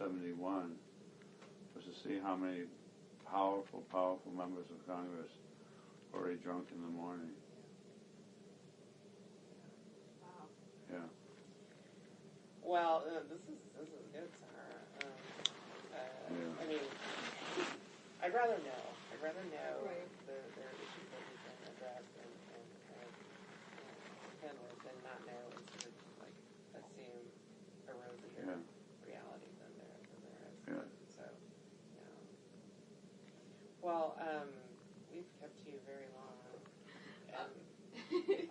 1971 was to see how many powerful members of Congress were already drunk in the morning. Wow. Yeah. Well, this is good, Sarah. I mean, I'd rather know. Right. There are issues that we can address and kind of handle it, and not know and sort of like assume a rosier reality than there is. Yeah. So, well, we've kept you very long, and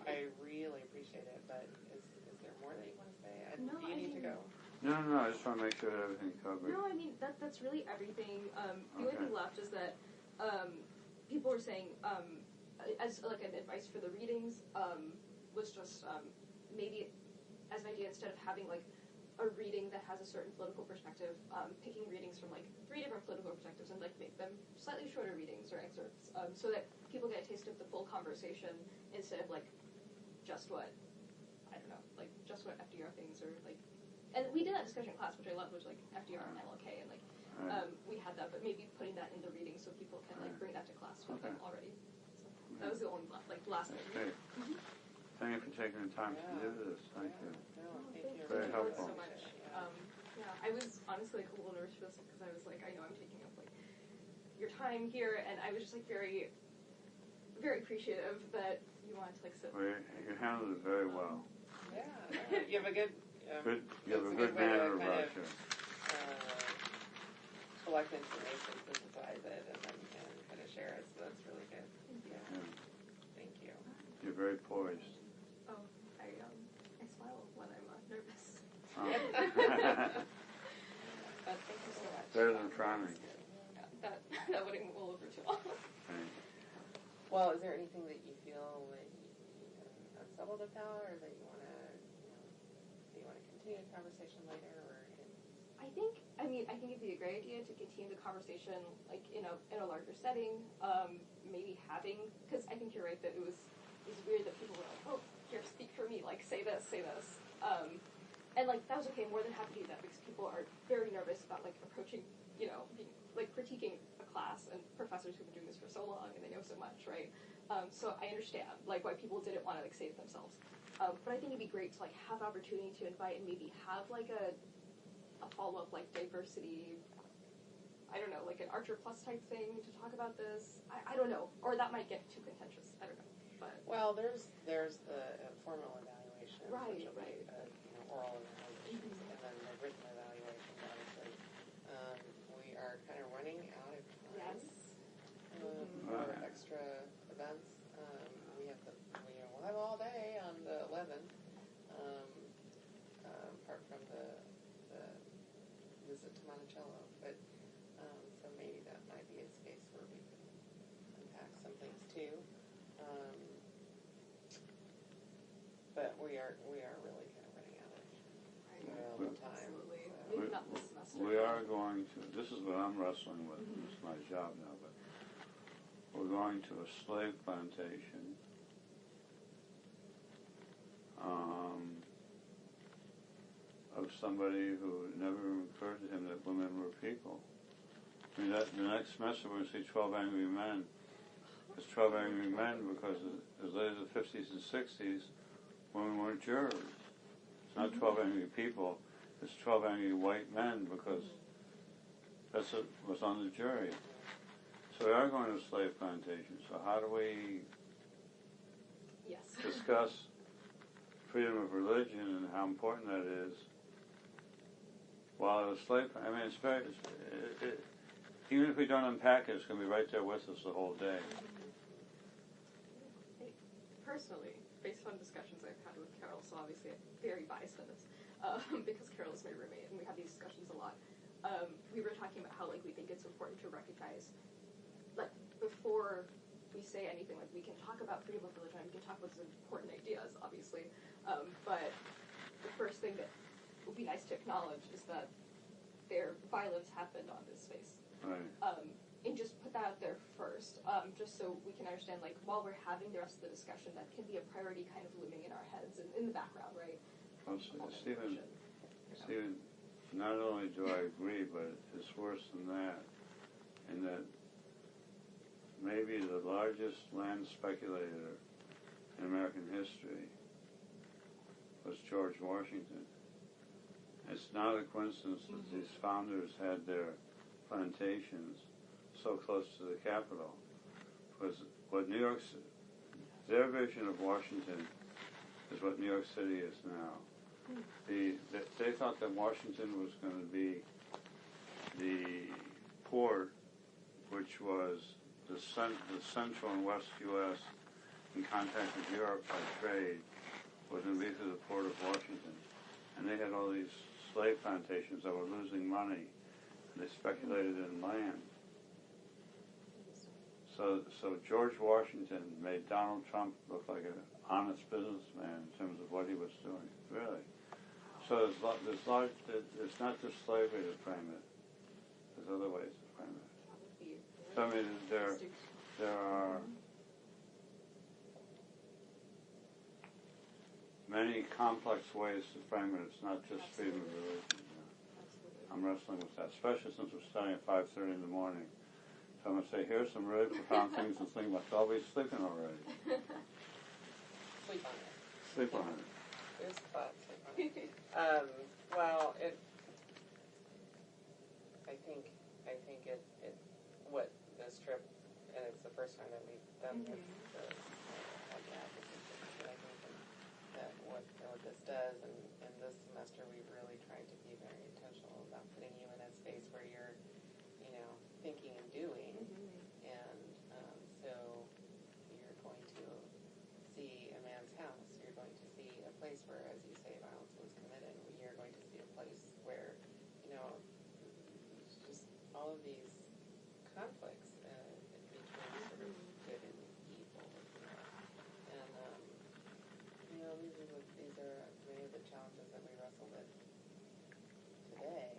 I really appreciate it. But is there more that you want to say? No, do you need to go? No, I just want to make sure that everything's covered. No, I mean, that's really everything. The only thing left is that people were saying, as like an advice for the readings, was just maybe as an idea, instead of having like a reading that has a certain political perspective, picking readings from like 3 different political perspectives and like make them slightly shorter readings or excerpts, so that people get a taste of the full conversation instead of like just what, I don't know, like just what FDR thinks or like. And we did that discussion in class, which I loved, which like FDR and MLK, and like we had that, but maybe putting that in the reading so people can like bring that to class with them already. So that was the only last thing. Great. Thank you for taking the time to do this. Thank you. No, thank you. Very helpful. So much. I was honestly like a little nervous because I was like, I know I'm taking up like your time here, and I was just like very, very appreciative that you wanted to like sit. Well, you handled it very well. Yeah, you have a good. You have a good manner about you. Collect information, synthesize it, and then kind of share it. So that's really good. Yeah. Thank you. You're very poised. Oh, I smile when I'm nervous. Thank you so much. Better than frowning. Yeah, that wouldn't go over too long. Thanks. Well, is there anything that you feel that you can unsettled about, or that you want to, continue the conversation later, or? I think it'd be a great idea to continue the conversation, like in a larger setting. Maybe having, because I think you're right that it was weird that people were like, oh, here, speak for me, like say this. And like that was okay. More than happy to do that because people are very nervous about like approaching, being, like critiquing a class, and professors who've been doing this for so long and they know so much, right? So I understand like why people didn't want to like say it themselves. But I think it'd be great to like have an opportunity to invite and maybe have like a follow-up like diversity, I don't know, like an Archer Plus type thing to talk about this. I don't know, or that might get too contentious. I don't know. But well, there's the formal evaluation, right. Oral evaluations, and then the written evaluation. Obviously, we are kind of running out of time. Yes. For extra events. We'll have all day on the 11th, apart from the visit to Monticello. But so maybe that might be a space where we can unpack some things too. But we are really kind of running out of time. Absolutely. So. Maybe not this semester. We are going to, this is what I'm wrestling with, it's my job now, but we're going to a slave plantation of somebody who never occurred to him that women were people. I mean, the next semester we're going to see 12 Angry Men. It's 12 Angry Men because as late as the 50s and 60s, women weren't jurors. It's not 12 angry people. It's 12 angry white men because that's what was on the jury. So we are going to a slave plantation. So how do we discuss freedom of religion and how important that is while at a slave? I mean, it's very. Even if we don't unpack it, it's going to be right there with us the whole day. Personally, based on discussions I've had with Carol, so obviously I'm very biased in this, because Carol is my roommate and we have these discussions a lot. We were talking about how like we think it's important to recognize, like before we say anything, like we can talk about freedom of religion, we can talk about these important ideas, obviously, but the first thing that would be nice to acknowledge is that their violence happened on this space. Right. And just put that out there first, just so we can understand, like, while we're having the rest of the discussion, that can be a priority kind of looming in our heads and in the background, right? Stephen, not only do I agree, but it's worse than that, in that maybe the largest land speculator in American history was George Washington. It's not a coincidence that these founders had their plantations so close to the capital, because what New York, their vision of Washington is what New York City is now. They thought that Washington was going to be the port, which was the central and west U.S. in contact with Europe by trade, was going to be through the port of Washington. And they had all these slave plantations that were losing money, and they speculated in land. So George Washington made Donald Trump look like an honest businessman in terms of what he was doing, really. So it's not just slavery to frame it. There's other ways to frame it. So I mean, there are many complex ways to frame it. It's not just freedom of religion. I'm wrestling with that, especially since we're starting at 5:30 in the morning. So I'm going to say, here's some really profound things to think about. So I'll be sleeping already. Sleep on it. Sleep on it. There's thoughts. Well, I think it what this trip, and it's the first time that we've done this, but I think that what this does, and this semester we've really tried to be very intentional about putting you in a space where you're, thinking and doing, and so you're going to see a man's house. You're going to see a place where, as you say, violence was committed. You're going to see a place where, it's just all of these conflicts between sort of good and evil, and these are many of the challenges that we wrestle with today.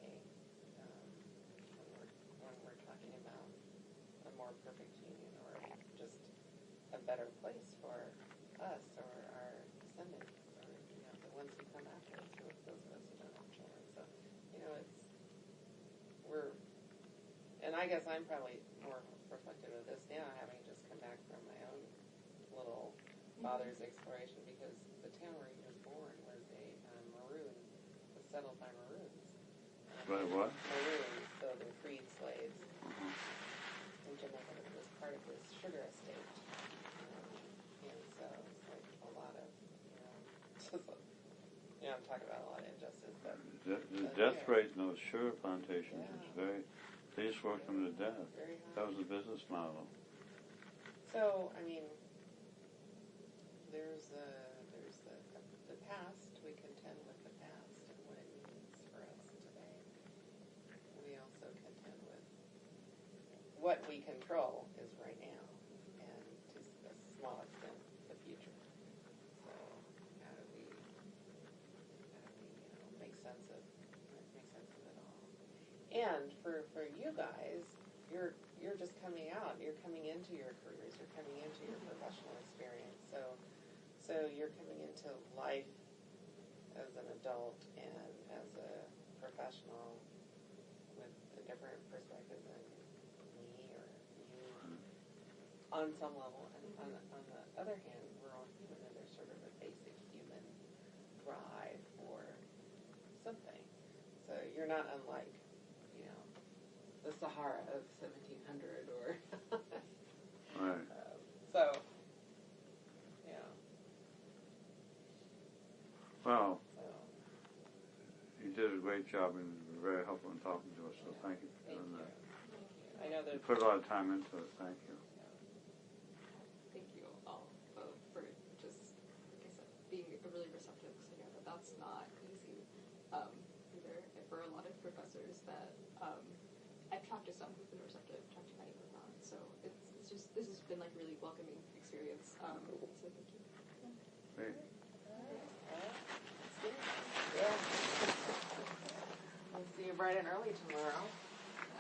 When we're talking about a more perfect union, or just a better place for us or our descendants, or the ones who come after us, or those of us who don't have children. So, and I guess I'm probably more reflective of this now, having just come back from my own little father's exploration, because the town where he was born was was settled by Maroons. By what? Maroons, so they're freed slaves. In Jamaica, it was part of this sugar estate. And so it's like a lot of, I'm talking about a lot of injustice. But The death rate in those sugar plantations was very, they just worked them to death. Very high. That was the business model. So, there's the past. We contend with the past and what it means for us today. We also contend with what we control is right now, and to a small extent, the future. So, how do we make sense of it all? And for you guys, you're just coming out. You're coming into your careers. You're coming into your professional experience. So you're coming into life as an adult and as a professional with a different perspective than me or you on some level. And on the other hand, we're all human, and there's sort of a basic human drive for something. So you're not unlike, the Sahara of 1700 or... Right. So, Well, you did a great job and were very helpful in talking to us, so thank you for doing that. I know that You put a lot of time into it, thank you. Thank you all both for just, like I said, being really receptive, because I know that that's not easy either. And for a lot of professors that I've talked to some who've been receptive, talked to many who have not. So it's just, this has been like really welcoming experience. So thank you. Great. We'll see you bright and early tomorrow.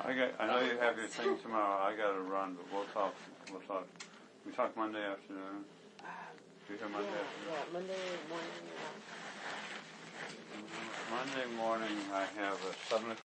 I know you have your thing tomorrow. I got to run, but we'll talk. We talk Monday afternoon. Do you hear Monday afternoon? Yeah, Monday morning. Come Monday morning I have a 7